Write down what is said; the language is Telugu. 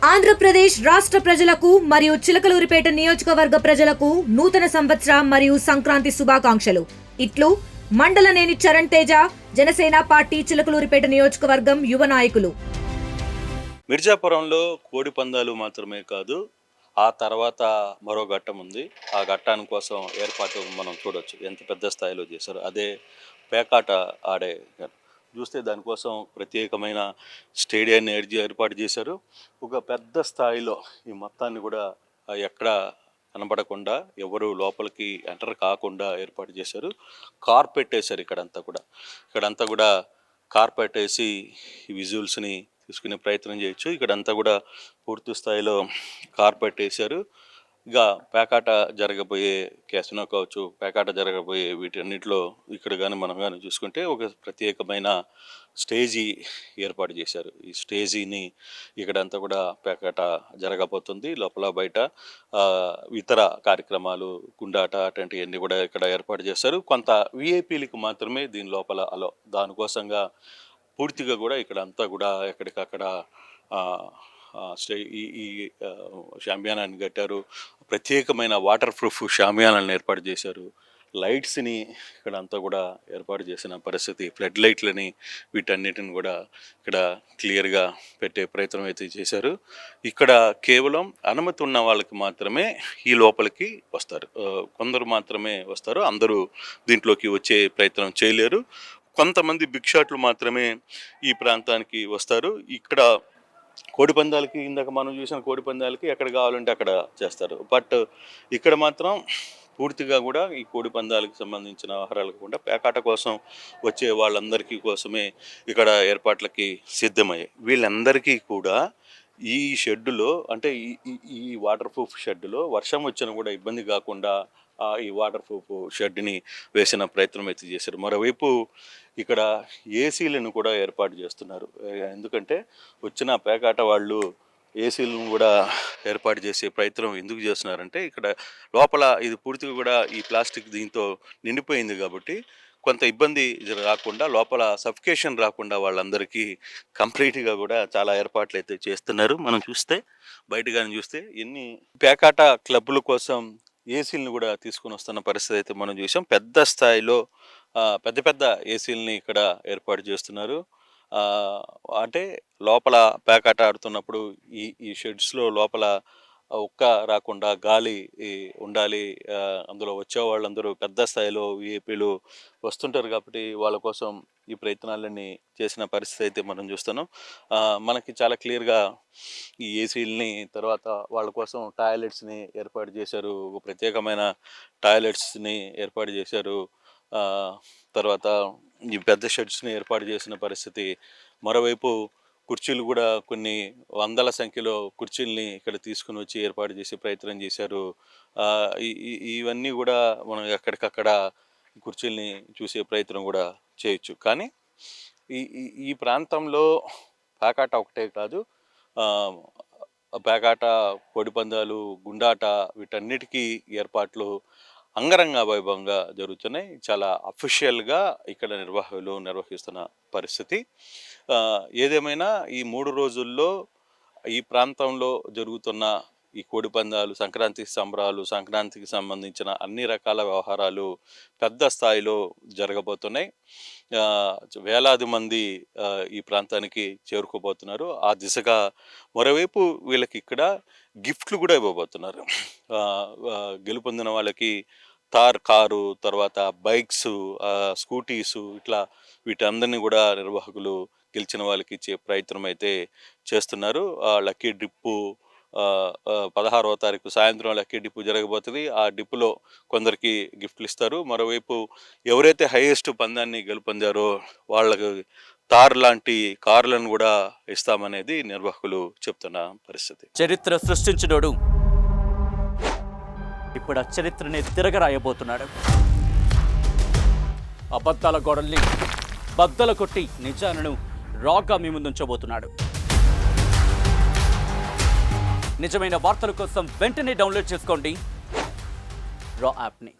ఆంధ్రప్రదేశ్ రాష్ట్ర ప్రజలకు మరియు చిలకలూరిపేట నియోజకవర్గ ప్రజలకు నూతన సంవత్సర మరియు సంక్రాంతి శుభాకాంక్షలు. ఇట్లు మండలనేని చరణ్ తేజ, జనసేన పార్టీ చిలకలూరిపేట నియోజకవర్గం యువ నాయకులు. మిర్జాపురంలో కోడి పందాలు మాత్రమే కాదు, ఆ తర్వాత మరో ఘట్టం ఉంది. ఆ ఘట్టాని కోసం ఏర్పాటు మనం చూడొచ్చు, ఎంత పెద్ద స్థాయిలో చేశారు. అదే పేకాట ఆడే చూస్తే దానికోసం ప్రత్యేకమైన స్టేడియాన్ని ఏర్పాటు చేశారు. ఒక పెద్ద స్థాయిలో ఈ మొత్తాన్ని కూడా ఎక్కడ కనబడకుండా, ఎవరు లోపలికి ఎంటర్ కాకుండా ఏర్పాటు చేశారు. కార్పెట్ వేశారు ఇక్కడంతా కూడా కార్పెట్ వేసి ఈ విజువల్స్ని తీసుకునే ప్రయత్నం చేయొచ్చు. ఇక్కడంతా కూడా పూర్తి స్థాయిలో కార్పెట్ వేశారు. ఇక పేకాట జరగబోయే క్యాసినో కావచ్చు, పేకాట జరగబోయే వీటన్నిటిలో ఇక్కడ కానీ మనం కానీ చూసుకుంటే ఒక ప్రత్యేకమైన స్టేజీ ఏర్పాటు చేశారు. ఈ స్టేజీని ఇక్కడంతా కూడా పేకాట జరగబోతుంది. లోపల బయట ఇతర కార్యక్రమాలు, గుండాట అటువంటివన్నీ కూడా ఇక్కడ ఏర్పాటు చేశారు. కొంత విఐపీలకు మాత్రమే దీని లోపల అలో. దానికోసంగా పూర్తిగా కూడా ఇక్కడ అంతా కూడా ఎక్కడికక్కడ ఈ షామియానాన్ని కట్టారు. ప్రత్యేకమైన వాటర్ ప్రూఫ్ షామియానాలను ఏర్పాటు చేశారు. లైట్స్ని ఇక్కడ అంతా కూడా ఏర్పాటు చేసిన పరిస్థితి, ఫ్లడ్ లైట్లని వీటన్నిటిని కూడా ఇక్కడ క్లియర్గా పెట్టే ప్రయత్నం అయితే చేశారు. ఇక్కడ కేవలం అనుమతి ఉన్న వాళ్ళకి మాత్రమే ఈ లోపలికి వస్తారు. కొందరు మాత్రమే వస్తారు, అందరూ దీంట్లోకి వచ్చే ప్రయత్నం చేయలేరు. కొంతమంది బిగ్ షాట్లు మాత్రమే ఈ ప్రాంతానికి వస్తారు. ఇక్కడ కోడి పందాలకి, ఇందాక మనం చూసిన కోడి పందాలకి ఎక్కడ కావాలంటే అక్కడ చేస్తారు. బట్ ఇక్కడ మాత్రం పూర్తిగా కూడా ఈ కోడి పందాలకు సంబంధించిన ఆహారాలు కాకుండా పేకాట కోసం వచ్చే వాళ్ళందరికీ కోసమే ఇక్కడ ఏర్పాట్లకి సిద్ధమయ్యాయి. వీళ్ళందరికీ కూడా ఈ షెడ్డులో, అంటే ఈ వాటర్ ప్రూఫ్ షెడ్డులో వర్షం వచ్చినా కూడా ఇబ్బంది కాకుండా ఈ వాటర్ ప్రూఫ్ షెడ్ని వేసిన ప్రయత్నం అయితే చేశారు. మరోవైపు ఇక్కడ ఏసీలను కూడా ఏర్పాటు చేస్తున్నారు. ఎందుకంటే వచ్చిన పేకాట వాళ్ళు ఏసీలను కూడా ఏర్పాటు చేసే ప్రయత్నం ఎందుకు చేస్తున్నారంటే, ఇక్కడ లోపల ఇది పూర్తిగా కూడా ఈ ప్లాస్టిక్ దీంతో నిండిపోయింది కాబట్టి కొంత ఇబ్బంది రాకుండా, లోపల సఫికేషన్ రాకుండా వాళ్ళందరికీ కంప్లీట్గా కూడా చాలా ఏర్పాట్లు అయితే చేస్తున్నారు. మనం చూస్తే బయట కానీ చూస్తే ఎన్ని పేకాట క్లబ్బుల కోసం ఏసీలను కూడా తీసుకుని వస్తున్న పరిస్థితి అయితే మనం చూసాం. పెద్ద స్థాయిలో పెద్ద ఏసీలని ఇక్కడ ఏర్పాటు చేస్తున్నారు. అంటే లోపల పేకాట ఆడుతున్నప్పుడు ఈ షెడ్స్లో లోపల ఉక్క రాకుండా గాలి ఉండాలి. అందులో వచ్చే వాళ్ళందరూ పెద్ద స్థాయిలో విఐపీలు వస్తుంటారు కాబట్టి వాళ్ళ కోసం ఈ ప్రయత్నాలన్నీ చేసిన పరిస్థితి అయితే మనం చూస్తున్నాం. మనకి చాలా క్లియర్గా ఈ ఏసీలని, తర్వాత వాళ్ళ కోసం టాయిలెట్స్ని ఏర్పాటు చేశారు. ఒక ప్రత్యేకమైన టాయిలెట్స్ని ఏర్పాటు చేశారు. తర్వాత ఈ పెద్ద షెడ్స్ని ఏర్పాటు చేసిన పరిస్థితి. మరోవైపు కుర్చీలు కూడా కొన్ని వందల సంఖ్యలో కుర్చీల్ని ఇక్కడ తీసుకుని వచ్చి ఏర్పాటు చేసే ప్రయత్నం చేశారు. ఇవన్నీ కూడా మనం ఎక్కడికక్కడ కుర్చీల్ని చూసే ప్రయత్నం కూడా చేయొచ్చు. కానీ ఈ ప్రాంతంలో పేకాట ఒకటే కాదు, పేకాట, కోడిపందాలు, గుండాట వీటన్నిటికీ ఏర్పాట్లు అంగరంగ వైభవంగా జరుగుతున్నాయి. చాలా అఫీషియల్గా ఇక్కడ నిర్వాహకులు నిర్వహిస్తున్న పరిస్థితి. ఏదేమైనా ఈ 3 రోజుల్లో ఈ ప్రాంతంలో జరుగుతున్న ఈ కోడి పందాలు, సంక్రాంతి సంబరాలు, సంక్రాంతికి సంబంధించిన అన్ని రకాల వ్యవహారాలు పెద్ద స్థాయిలో జరగబోతున్నాయి. వేలాది మంది ఈ ప్రాంతానికి చేరుకోబోతున్నారు. ఆ దిశగా మరోవైపు వీళ్ళకి ఇక్కడ గిఫ్ట్లు కూడా ఇవ్వబోతున్నారు. గెలుపొందిన వాళ్ళకి కారు, తర్వాత బైక్స్, స్కూటీసు, ఇట్లా వీటందరినీ కూడా నిర్వాహకులు గెలిచిన వాళ్ళకి ఇచ్చే ప్రయత్నం అయితే చేస్తున్నారు. లక్కీ డిప్పు 16వ తారీఖు సాయంత్రం లక్కీ డిప్పు జరగబోతుంది. ఆ డిప్పులో కొందరికి గిఫ్ట్లు ఇస్తారు. మరోవైపు ఎవరైతే హైయెస్ట్ పందాన్ని గెలుపొందారో వాళ్ళకు తార్ లాంటి కార్లను కూడా ఇస్తామనేది నిర్వాహకులు చెప్తున్న పరిస్థితి. చరిత్ర సృష్టించినోడు ఇప్పుడు ఆ చరిత్రని తిరగరాయబోతున్నాడు. అబద్ధాల గోడల్ని బద్దలు కొట్టి నిజాలను రాగా మీ ముందుంచబోతున్నాడు. నిజమైన వార్తల కోసం వెంటనే డౌన్లోడ్ చేసుకోండి రా యాప్ని.